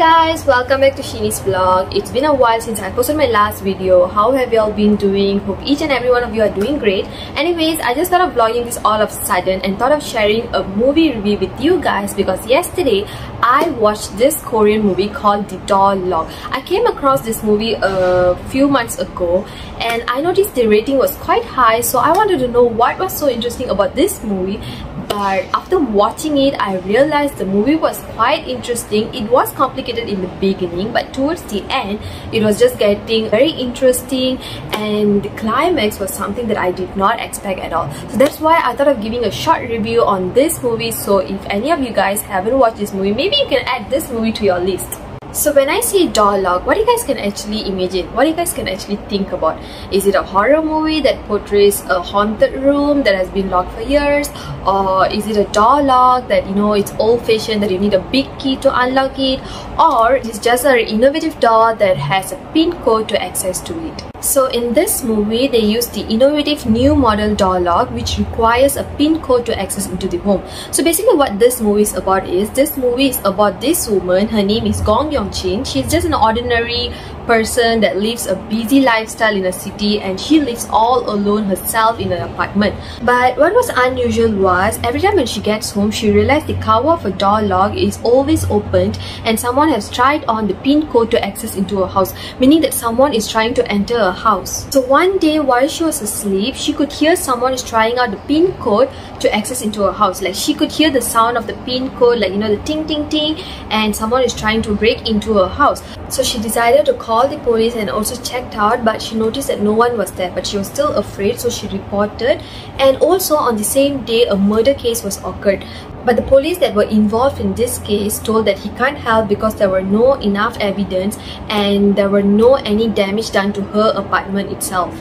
guys, welcome back to Sheeny's vlog. It's been a while since I posted my last video. How have you all been doing? Hope each and every one of you are doing great. Anyways, I just thought of vlogging this all of a sudden and thought of sharing a movie review with you guys because yesterday I watched this Korean movie called The Doll Log. I came across this movie a few months ago and I noticed the rating was quite high, so I wanted to know what was so interesting about this movie. But after watching it, I realized the movie was quite interesting. It was complicated in the beginning, but towards the end, it was just getting very interesting, and the climax was something that I did not expect at all. So that's why I thought of giving a short review on this movie. So if any of you guys haven't watched this movie, maybe you can add this movie to your list. So when I say Doll Log, what you guys can actually imagine? What you guys can actually think about? Is it a horror movie that portrays a haunted room that has been locked for years? Or is it a door lock that, you know, it's old-fashioned, that you need a big key to unlock it? Or is it just an innovative door that has a PIN code to access to it? So in this movie, they use the innovative new model door lock which requires a PIN code to access into the home. So basically what this movie is about is, this movie is about this woman. Her name is Gong Yong-chin. She's just an ordinary person that lives a busy lifestyle in a city, and she lives all alone herself in an apartment. But what was unusual was, every time when she gets home, she realized the cover of a door lock is always opened and someone has tried on the PIN code to access into her house, meaning that someone is trying to enter her house. So one day while she was asleep, she could hear someone is trying out the PIN code to access into her house. Like, she could hear the sound of the PIN code, like, you know, the ting ting ting, and someone is trying to break into her house. So she decided to call the police and also checked out, but she noticed that no one was there, but she was still afraid, so she reported. And also on the same day, a murder case was occurred. But the police that were involved in this case told that he can't help because there were no enough evidence and there were no any damage done to her apartment itself.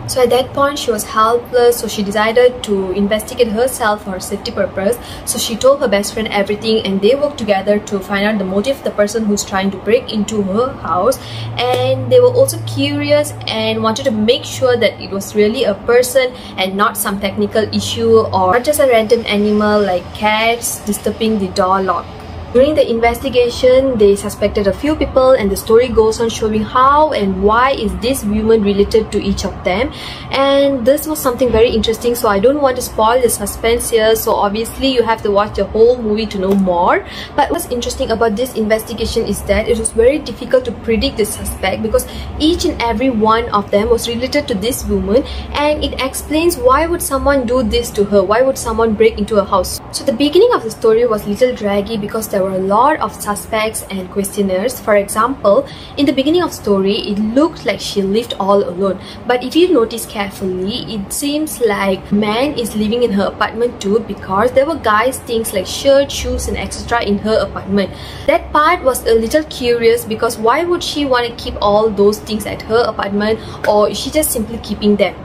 So at that point, she was helpless, so she decided to investigate herself for safety purpose. So she told her best friend everything, and they worked together to find out the motive of the person who's trying to break into her house. And they were also curious and wanted to make sure that it was really a person and not some technical issue or not just a random animal like cats disturbing the door lock. During the investigation, they suspected a few people, and the story goes on showing how and why is this woman related to each of them. And this was something very interesting, so I don't want to spoil the suspense here, so obviously you have to watch the whole movie to know more. But what's interesting about this investigation is that it was very difficult to predict the suspect because each and every one of them was related to this woman, and it explains why would someone do this to her, why would someone break into her house. So the beginning of the story was a little draggy because there were a lot of suspects and questioners. For example, in the beginning of the story, it looked like she lived all alone. But if you notice carefully, it seems like man is living in her apartment too, because there were guys things like shirts, shoes and etc. in her apartment. That part was a little curious because why would she want to keep all those things at her apartment, or is she just simply keeping them?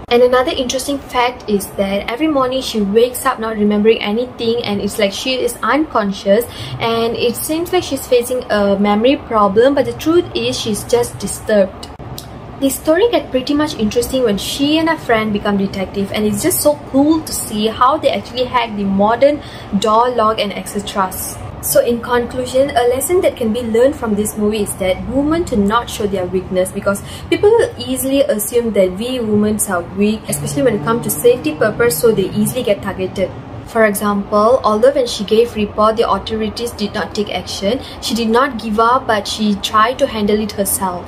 And another interesting fact is that every morning she wakes up not remembering anything, and it's like she is unconscious, and it seems like she's facing a memory problem, but the truth is she's just disturbed. The story gets pretty much interesting when she and her friend become detective, and it's just so cool to see how they actually hack the modern door lock and etc. So in conclusion, a lesson that can be learned from this movie is that women to not show their weakness, because people will easily assume that we women are weak, especially when it comes to safety purpose, so they easily get targeted. For example, although when she gave report, the authorities did not take action, she did not give up, but she tried to handle it herself.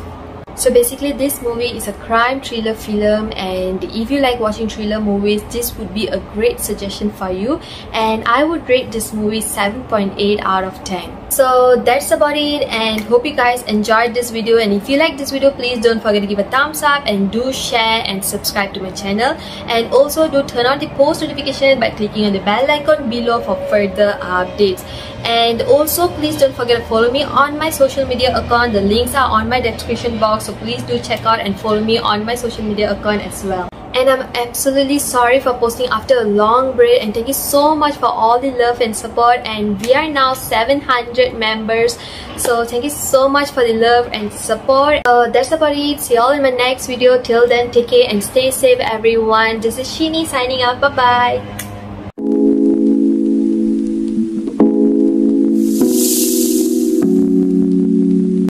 So basically this movie is a crime thriller film, and if you like watching thriller movies, this would be a great suggestion for you, and I would rate this movie 7.8 out of 10. So that's about it, and hope you guys enjoyed this video, and if you like this video, please don't forget to give a thumbs up and do share and subscribe to my channel, and also do turn on the post notification by clicking on the bell icon below for further updates. And also please don't forget to follow me on my social media account. The links are on my description box, so please do check out and follow me on my social media account as well. And I'm absolutely sorry for posting after a long break, and thank you so much for all the love and support, and we are now 700 members, so thank you so much for the love and support. That's about it. See you all in my next video. Till then, take care and stay safe everyone. This is Sheeny signing out. Bye bye.